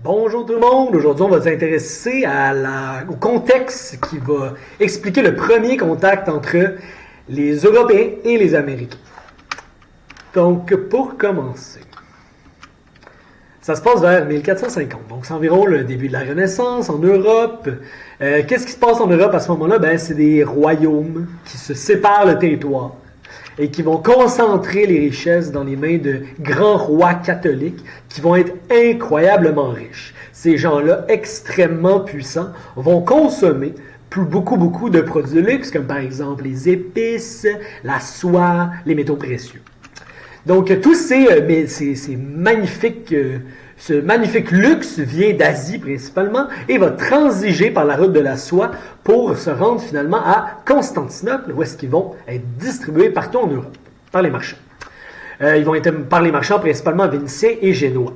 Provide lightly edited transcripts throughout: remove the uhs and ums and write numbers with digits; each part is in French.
Bonjour tout le monde, aujourd'hui on va s'intéresser au contexte qui va expliquer le premier contact entre les Européens et les Américains. Donc pour commencer, ça se passe vers 1450, donc c'est environ le début de la Renaissance en Europe. Qu'est-ce qui se passe en Europe à ce moment-là? C'est des royaumes qui se séparent le territoire et qui vont concentrer les richesses dans les mains de grands rois catholiques qui vont être incroyablement riches. Ces gens-là, extrêmement puissants, vont consommer beaucoup de produits de luxe, comme par exemple les épices, la soie, les métaux précieux. Donc, tous ce magnifique luxe vient d'Asie principalement et va transiger par la route de la soie pour se rendre finalement à Constantinople, où est-ce qu'ils vont être distribués partout en Europe, par les marchands. Ils vont être par les marchands principalement vénitiens et génois.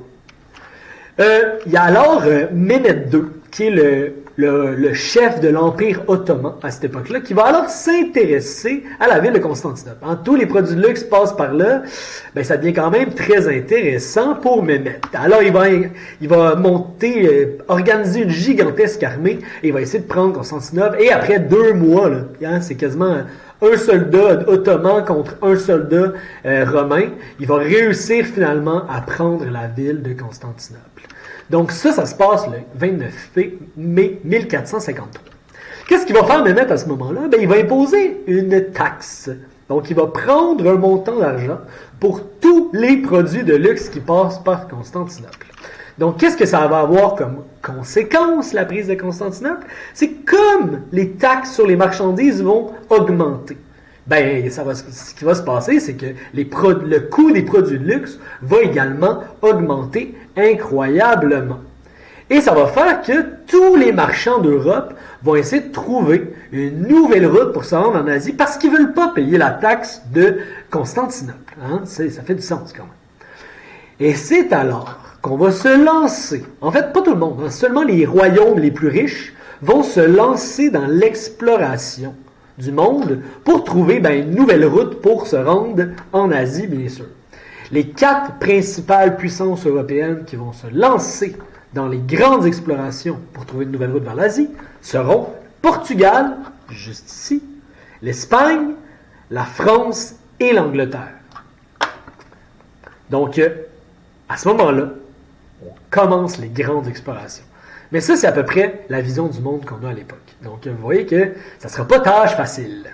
Il y a alors Mehmed II, qui est le chef de l'Empire ottoman à cette époque-là, qui va alors s'intéresser à la ville de Constantinople. Tous les produits de luxe passent par là, ça devient quand même très intéressant pour Mehmed. Alors il va organiser une gigantesque armée, et il va essayer de prendre Constantinople, et après 2 mois, c'est quasiment un soldat ottoman contre un soldat romain, il va réussir finalement à prendre la ville de Constantinople. Donc ça se passe le 29 mai 1453. Qu'est-ce qu'il va faire Mehmed à ce moment-là? Il va imposer une taxe. Donc il va prendre un montant d'argent pour tous les produits de luxe qui passent par Constantinople. Donc qu'est-ce que ça va avoir comme conséquence, la prise de Constantinople? C'est comme les taxes sur les marchandises vont augmenter. Ce qui va se passer, c'est que le coût des produits de luxe va également augmenter incroyablement. Et ça va faire que tous les marchands d'Europe vont essayer de trouver une nouvelle route pour se rendre en Asie parce qu'ils ne veulent pas payer la taxe de Constantinople. Ça fait du sens quand même. Et c'est alors qu'on va se lancer, en fait pas tout le monde, seulement les royaumes les plus riches vont se lancer dans l'exploration du monde pour trouver une nouvelle route pour se rendre en Asie, bien sûr. Les 4 principales puissances européennes qui vont se lancer dans les grandes explorations pour trouver une nouvelle route vers l'Asie seront Portugal, juste ici, l'Espagne, la France et l'Angleterre. Donc, à ce moment-là, on commence les grandes explorations. Mais ça, c'est à peu près la vision du monde qu'on a à l'époque. Donc, vous voyez que ça ne sera pas tâche facile.